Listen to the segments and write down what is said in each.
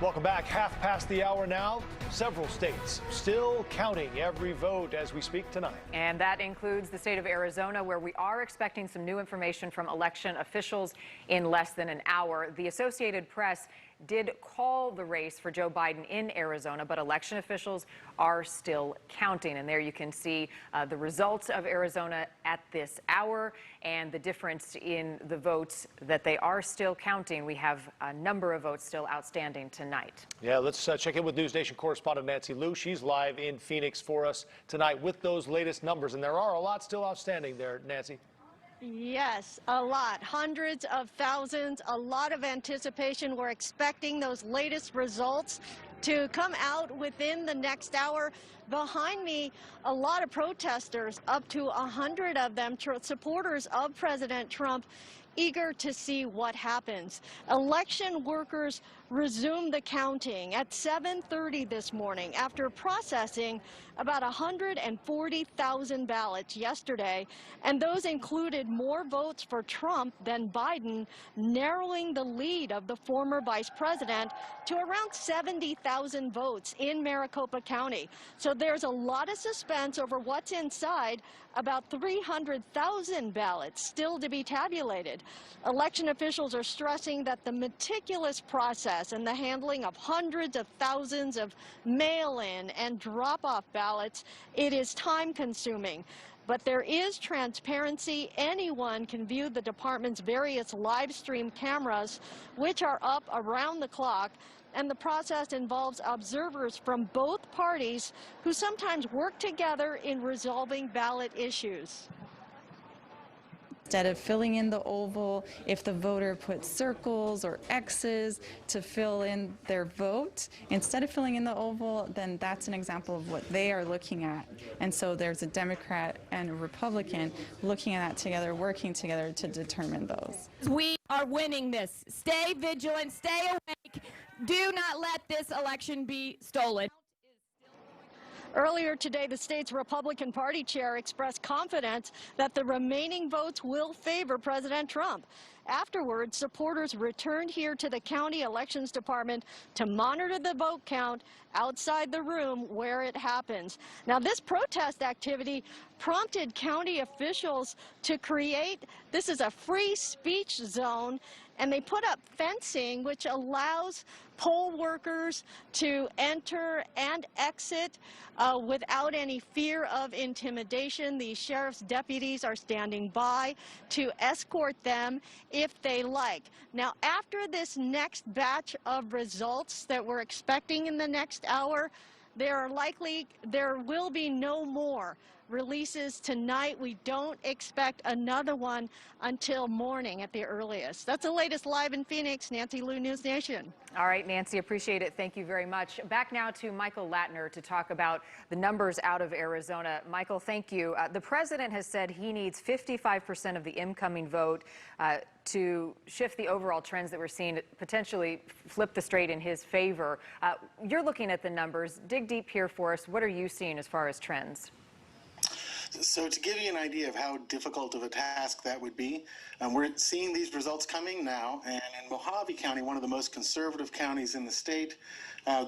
Welcome back. Half past the hour now. Several states still counting every vote as we speak tonight. And that includes the state of Arizona, where we are expecting some new information from election officials in less than an hour. The Associated Press did call the race for Joe Biden in Arizona, but election officials are still counting. And there you can see the results of Arizona at this hour and the difference in the votes that they are still counting. We have a number of votes still outstanding tonight. Yeah, let's check in with NewsNation correspondent Nancy Loo. She's live in Phoenix for us tonight with those latest numbers. And there are a lot still outstanding there, Nancy. Yes, a lot. Hundreds of thousands, a lot of anticipation. We're expecting those latest results to come out within the next hour. Behind me, a lot of protesters, up to 100 of them, supporters of President Trump, eager to see what happens. Election workers resumed the counting at 7:30 this morning after processing about 140,000 ballots yesterday, and those included more votes for Trump than Biden, narrowing the lead of the former vice president to around 70,000 votes in Maricopa County. So there's a lot of suspense over what's inside, about 300,000 ballots still to be tabulated. Election officials are stressing that the meticulous process and the handling of hundreds of thousands of mail-in and drop-off ballots, it is time-consuming. But there is transparency. Anyone can view the department's various live stream cameras, which are up around the clock. And the process involves observers from both parties who sometimes work together in resolving ballot issues. Instead of filling in the oval, if the voter puts circles or X's to fill in their vote, instead of filling in the oval, then that's an example of what they are looking at. And so there's a Democrat and a Republican looking at that together, working together to determine those. We are winning this. Stay vigilant, stay awake. Do not let this election be stolen. Earlier today, the state's Republican Party chair expressed confidence that the remaining votes will favor President Trump. Afterwards, supporters returned here to the county elections department to monitor the vote count outside the room where it happens. Now, this protest activity prompted county officials to create, this is a free speech zone, and they put up fencing which allows poll workers to enter and exit without any fear of intimidation. The sheriff's deputies are standing by to escort them if they like. Now, after this next batch of results that we're expecting in the next hour, there will be no more releases tonight. We don't expect another one until morning at the earliest. That's the latest live in Phoenix. Nancy Loo, NewsNation. All right, Nancy, appreciate it. Thank you very much. Back now to Michael Latner to talk about the numbers out of Arizona. Michael, thank you. The president has said he needs 55% of the incoming vote to shift the overall trends that we're seeing, potentially flip the straight in his favor. You're looking at the numbers. Dig deep here for us. What are you seeing as far as trends? So to give you an idea of how difficult of a task that would be, we're seeing these results coming now, and in Mojave County, one of the most conservative counties in the state,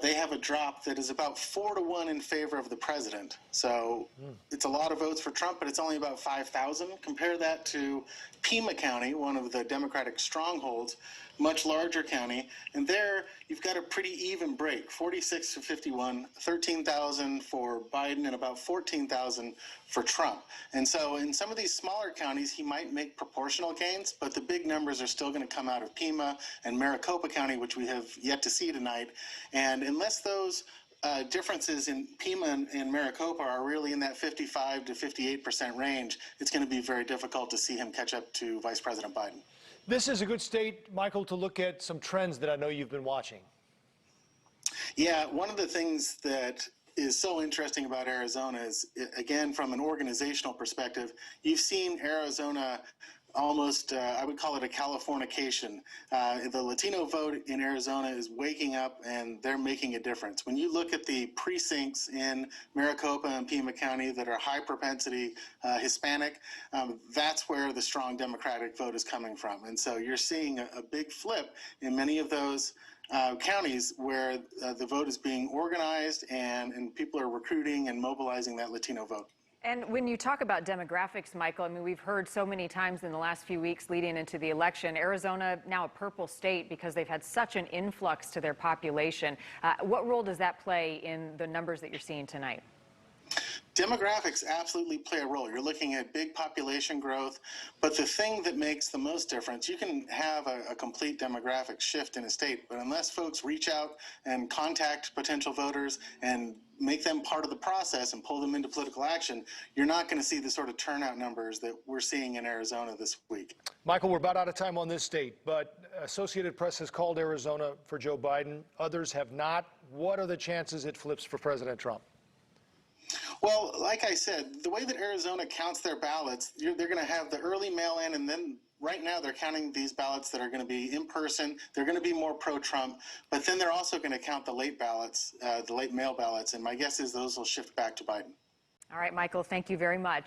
they have a drop that is about 4-1 in favor of the president. So it's a lot of votes for Trump, but it's only about 5,000. Compare that to Pima County, one of the Democratic strongholds, much larger county, and there you've got a pretty even break, 46 to 51, 13,000 for Biden and about 14,000 for Trump. And so in some of these smaller counties, he might make proportional gains, but the big numbers are still going to come out of Pima and Maricopa County, which we have yet to see tonight. And unless those differences in Pima and Maricopa are really in that 55 to 58% range, it's going to be very difficult to see him catch up to Vice President Biden. This is a good state, Michael, to look at some trends that I know you've been watching. Yeah, one of the things that is so interesting about Arizona is, again, from an organizational perspective, you've seen Arizona almost, I would call it a Californication. The Latino vote in Arizona is waking up, and they're making a difference. When you look at the precincts in Maricopa and Pima County that are high propensity Hispanic, that's where the strong Democratic vote is coming from. And so you're seeing a big flip in many of those counties where the vote is being organized and people are recruiting and mobilizing that Latino vote. And when you talk about demographics, Michael, I mean, we've heard so many times in the last few weeks leading into the election, Arizona now a purple state because they've had such an influx to their population. What role does that play in the numbers that you're seeing tonight? Demographics absolutely play a role. You're looking at big population growth, but the thing that makes the most difference, you can have a complete demographic shift in a state, but unless folks reach out and contact potential voters and make them part of the process and pull them into political action, you're not going to see the sort of turnout numbers that we're seeing in Arizona this week. Michael, we're about out of time on this state, but Associated Press has called Arizona for Joe Biden. Others have not. What are the chances it flips for President Trump? Well, like I said, the way that Arizona counts their ballots, they're going to have the early mail-in, and then right now they're counting these ballots that are going to be in person. They're going to be more pro-Trump, but then they're also going to count the late ballots, the late mail ballots, and my guess is those will shift back to Biden. All right, Michael, thank you very much.